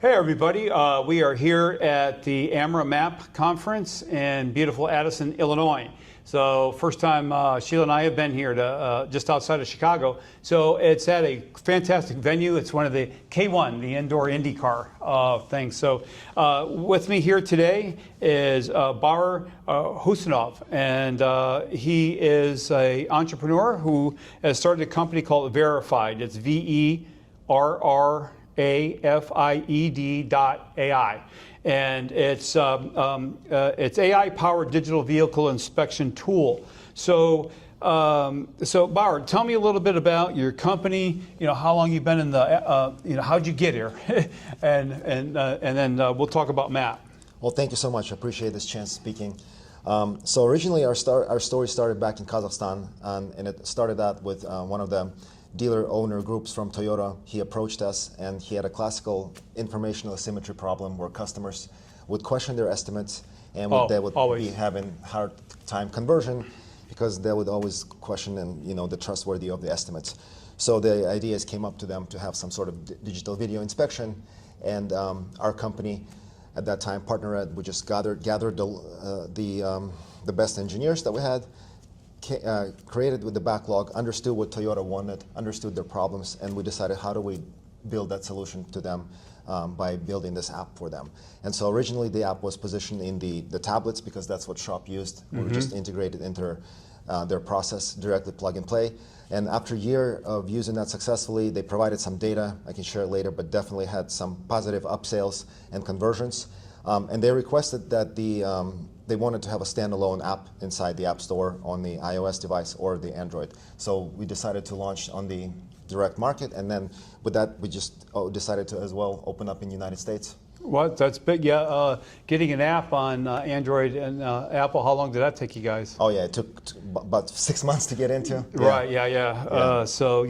Hey everybody, we are here at the AMRA MAP conference in beautiful Addison, Illinois. So first time Sheila and I have been here to just outside of Chicago. So it's at a fantastic venue. It's one of the K1, the indoor IndyCar things. So with me here today is Baurzhan Kussainov, and he is an entrepreneur who has started a company called Verrafied. It's Verrafied.ai, and it's AI-powered digital vehicle inspection tool. So, Baurzhan, tell me a little bit about your company. You know, how long you've been in the, how'd you get here, and then we'll talk about MAP. Well, thank you so much. I appreciate this chance speaking. So originally, our story started back in Kazakhstan, and it started out with one of the dealer owner groups from Toyota. He approached us, and he had a classical informational asymmetry problem where customers would question their estimates, and they would be having hard time conversion because they would always question the trustworthy of the estimates. So the ideas came up to them to have some sort of digital video inspection, and our company at that time, PartnerEd, we just gathered the best engineers that we had, created with the backlog, understood what Toyota wanted, understood their problems, and we decided how do we build that solution to them by building this app for them. And so originally the app was positioned in the tablets because that's what Shop used. We were just integrated into their process, directly plug and play. And after a year of using that successfully, they provided some data, I can share it later, but definitely had some positive upsales and conversions. And they requested that they wanted to have a standalone app inside the App Store on the iOS device or the Android. So we decided to launch on the direct market, and then with that, we just decided to as well open up in the United States. Well, that's big, yeah. Getting an app on Android and Apple, how long did that take you guys? Oh yeah, it took about 6 months to get into. Right, yeah. So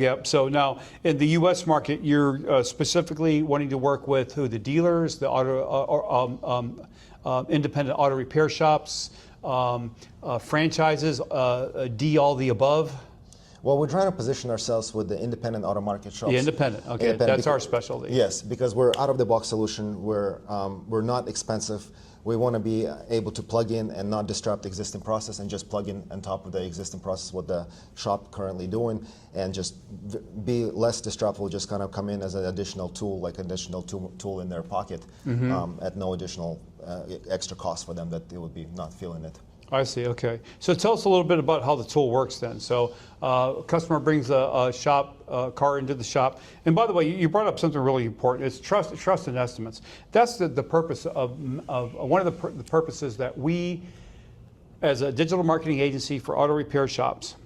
now in the U.S. market, you're specifically wanting to work with who? The dealers, the independent auto repair shops, franchises, all the above? Well, we're trying to position ourselves with the independent auto market shops. The independent, okay, that's our specialty. Yes, because we're out-of-the-box solution. We're not expensive. We want to be able to plug in and not disrupt the existing process, and just plug in on top of the existing process what the shop currently doing, and just be less disruptive. Just kind of come in as an additional tool, like an additional tool in their pocket, at no additional extra cost for them, that they would be not feeling it. I see, okay. So tell us a little bit about how the tool works then. So a customer brings a car into the shop. And by the way, you brought up something really important. It's trust and estimates. That's the purpose of one of the purposes that we, as a digital marketing agency for auto repair shops,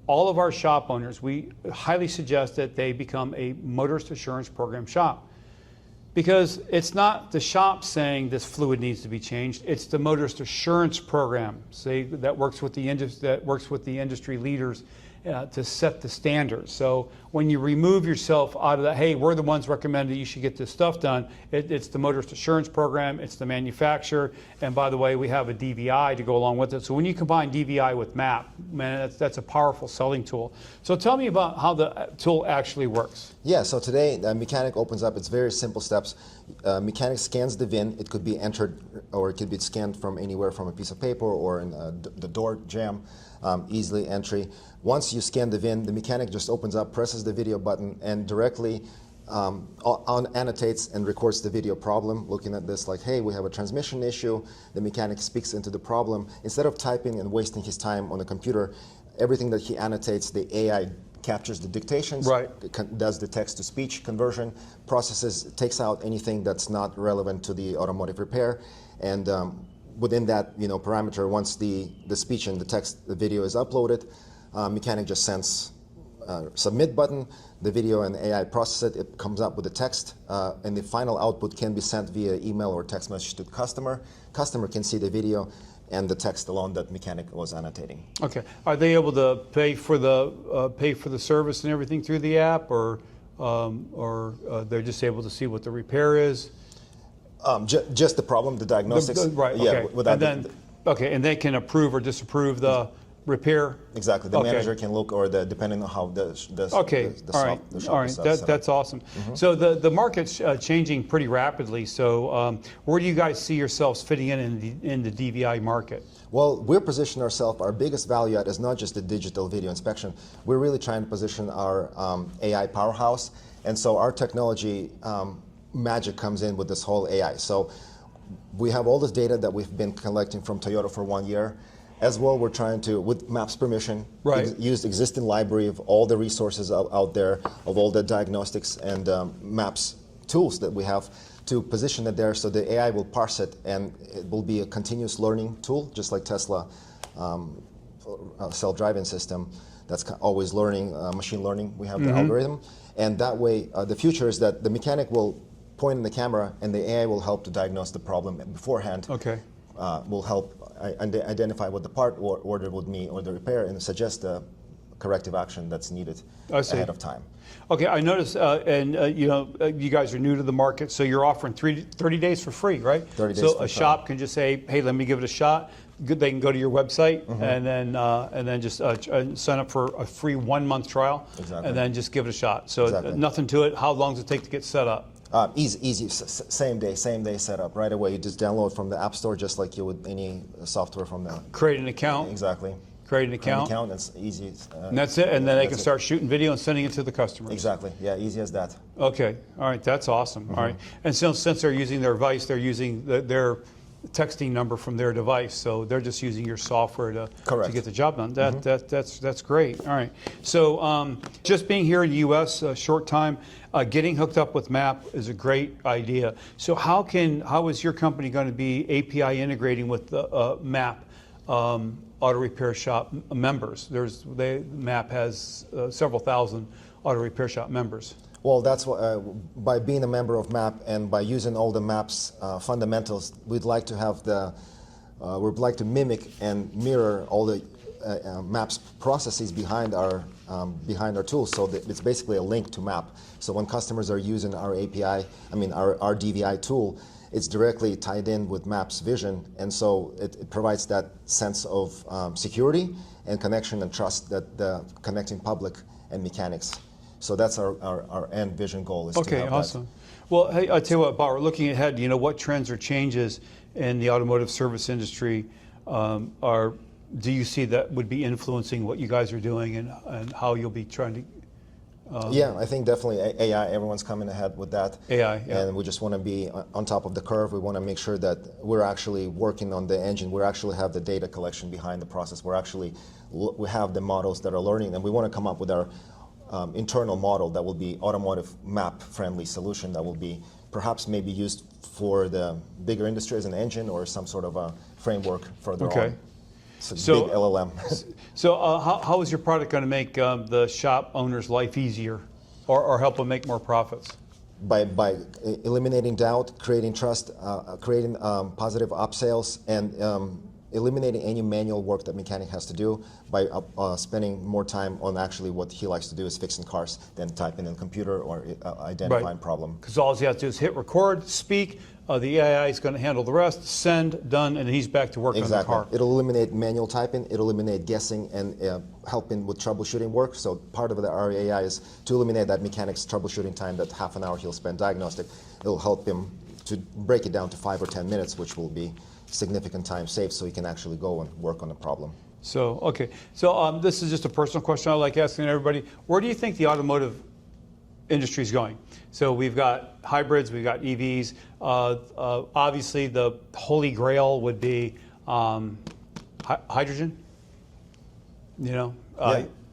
all of our shop owners, we highly suggest that they become a motorist assurance program shop. Because it's not the shop saying this fluid needs to be changed; it's the motorist assurance program that works with the industry leaders to set the standards. So when you remove yourself out of that, hey, we're the ones recommending you should get this stuff done. It's the motorist assurance program, it's the manufacturer, and by the way, we have a DVI to go along with it. So when you combine DVI with MAP, man, that's a powerful selling tool. So tell me about how the tool actually works. Yeah, so today the mechanic opens up. It's very simple steps. Mechanic scans the VIN. It could be entered, or it could be scanned from anywhere, from a piece of paper or in the door jamb, easily entry. Once you scan the VIN, the mechanic just opens up, presses the video button, and directly annotates and records the video problem, looking at this like, hey, we have a transmission issue. The mechanic speaks into the problem. Instead of typing and wasting his time on the computer, everything that he annotates, the AI captures the dictations, does the text-to-speech conversion, processes, takes out anything that's not relevant to the automotive repair, and within that parameter, once the speech and the text, the video is uploaded, mechanic just sends submit button, the video and AI process it, it comes up with the text, and the final output can be sent via email or text message to the customer. Customer can see the video and the text alone that mechanic was annotating. Okay, are they able to pay for the service and everything through the app, or they're just able to see what the repair is? Just the problem, the diagnostics. Right. Yeah. Okay. And then, and they can approve or disapprove the repair. Exactly. The Okay. manager can look, or depending on how the Okay, the all shop, right, the shop all right. is set up. That's awesome. So the market's changing pretty rapidly. So where do you guys see yourselves fitting in the DVI market? Well, we're positioning ourselves, our biggest value add is not just the digital video inspection. We're really trying to position our AI powerhouse. And so our technology magic comes in with this whole AI. So we have all this data that we've been collecting from Toyota for 1 year. As well, we're trying to, with Maps permission, Right. use the existing library of all the resources out there, of all the diagnostics and Maps tools that we have, to position it there so the AI will parse it, and it will be a continuous learning tool, just like Tesla self-driving system that's always learning, machine learning. We have the algorithm, and that way the future is that the mechanic will point in the camera and the AI will help to diagnose the problem beforehand. Okay. Will help identify what the part order would mean, or the repair, and suggest the corrective action that's needed ahead of time. Okay, I noticed, you guys are new to the market, so you're offering 30 days for free, right? 30 days so for a free. shop can just say, hey, let me give it a shot. Good, they can go to your website and then just sign up for a free 1 month trial, Exactly. and then just give it a shot. So Exactly. nothing to it. How long does it take to get set up? Easy, same day setup right away. You just download from the App Store just like you would any software from the. Create an account. Exactly. Create an account. It's easy. And that's it. And then they can start shooting video and sending it to the customers. Exactly. Yeah, easy as that. Okay. All right. That's awesome. All right. And since they're using their device, they're using their texting number from their device, so they're just using your software to get the job done. That's great. All right. So just being here in the U.S. a short time, getting hooked up with MAP is a great idea. So how is your company going to be API integrating with the MAP auto repair shop members? MAP has several thousand auto repair shop members. Well, that's what, by being a member of MAP and by using all the MAP's fundamentals, we'd like to mimic and mirror all the MAP's processes behind our tools. So that it's basically a link to MAP. So when customers are using our API, our DVI tool, it's directly tied in with MAP's vision, and so it provides that sense of security and connection and trust that the connecting public and mechanics. So that's our end vision goal. Is to have awesome. That. Well, hey, I tell you what, Bauer, looking ahead, what trends or changes in the automotive service industry do you see that would be influencing what you guys are doing and how you'll be trying to? Yeah, I think definitely AI. Everyone's coming ahead with that. AI, yeah. And we just want to be on top of the curve. We want to make sure that we're actually working on the engine. We actually have the data collection behind the process. We have the models that are learning, and we want to come up with our internal model that will be automotive map friendly solution that will be perhaps maybe used for the bigger industry as an engine or some sort of a framework further on. So big LLM. So how is your product going to make the shop owner's life easier or help them make more profits? By eliminating doubt, creating trust, creating positive upsells, and eliminating any manual work that mechanic has to do by spending more time on actually what he likes to do is fixing cars than typing in a computer or identifying problem. Because all he has to do is hit record, speak, the AI is going to handle the rest, send, done, and he's back to work on the car. It'll eliminate manual typing, it'll eliminate guessing and helping with troubleshooting work. So part of our AI is to eliminate that mechanic's troubleshooting time, that half an hour he'll spend diagnostic. It'll help him to break it down to 5 or 10 minutes, which will be significant time saved so he can actually go and work on the problem. So, okay. So this is just a personal question I like asking everybody. Where do you think the automotive industry is going? So we've got hybrids, we've got EVs. Obviously, the holy grail would be hydrogen.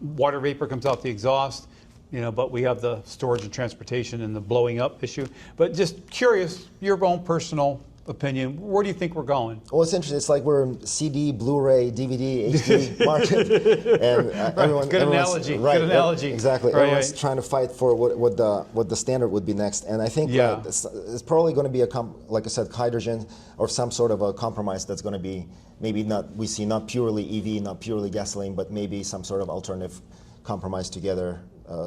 Water vapor comes out the exhaust. But we have the storage and transportation and the blowing up issue. But just curious, your own personal opinion, where do you think we're going? Well, it's interesting. It's like we're in CD, Blu-ray, DVD, HD market, and everyone. Good analogy. Right, good analogy. Exactly. Right, everyone's trying to fight for what the standard would be next, and I think it's probably going to be like I said, hydrogen or some sort of a compromise that's going to be maybe not purely EV, not purely gasoline, but maybe some sort of alternative compromise together.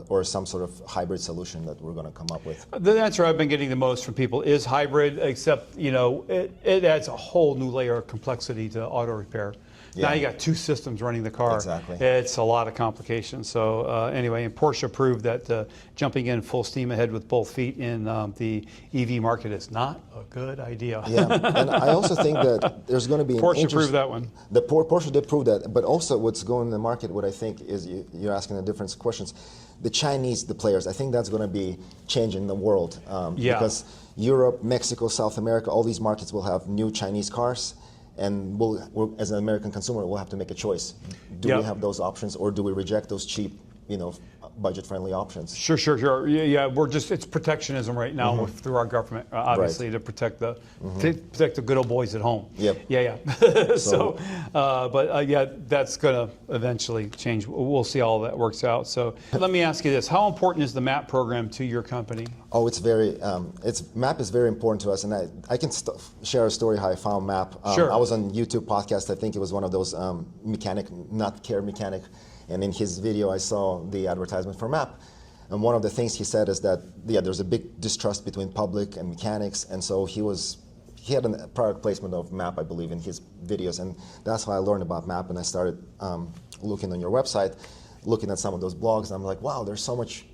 Or some sort of hybrid solution that we're going to come up with. The answer I've been getting the most from people is hybrid, except it adds a whole new layer of complexity to auto repair. Now Yeah. you got two systems running the car. Exactly. It's a lot of complications. So anyway, and Porsche proved that jumping in full steam ahead with both feet in the EV market is not a good idea. Yeah, and I also think that there's going to be an Porsche proved that one. The Porsche did prove that, but also what's going in the market, what I think is you're asking the different questions. The Chinese, the players, I think that's going to be changing the world because Europe, Mexico, South America, all these markets will have new Chinese cars, and as an American consumer, we'll have to make a choice. Do we have those options, or do we reject those cheap, budget-friendly options? Sure. Yeah, it's protectionism right now through our government, obviously, to protect the good old boys at home. Yep. Yeah. But that's going to eventually change. We'll see how all that works out. So let me ask you this: how important is the MAP program to your company? Oh, it's very. MAP is very important to us, and I can share a story how I found MAP. Sure. I was on YouTube podcast. I think it was one of those mechanic. And in his video, I saw the advertisement for MAP. And one of the things he said is that, there's a big distrust between public and mechanics. And so he had a product placement of MAP, I believe, in his videos. And that's how I learned about MAP. And I started looking on your website, looking at some of those blogs. And I'm like, wow, there's so much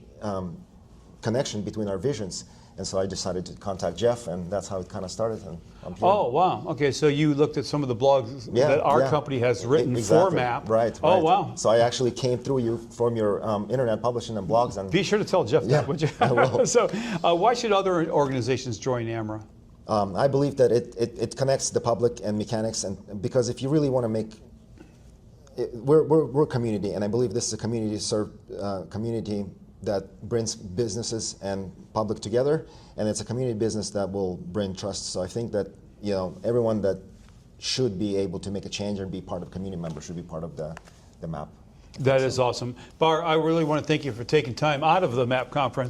connection between our visions. And so I decided to contact Jeff, and that's how it kind of started. And I'm here. Oh, wow. Okay, so you looked at some of the blogs that our company has written for MAP. Right. Oh, wow. So I actually came through you from your internet publishing and blogs. And be sure to tell Jeff that, would you? I will. So why should other organizations join AMRA? I believe that it connects the public and mechanics, and because if you really want to make we're a community, and I believe this is a community that brings businesses and public together, and it's a community business that will bring trust. So I think that everyone that should be able to make a change and be part of a community member should be part of the MAP. That is awesome. Bar, I really want to thank you for taking time out of the MAP conference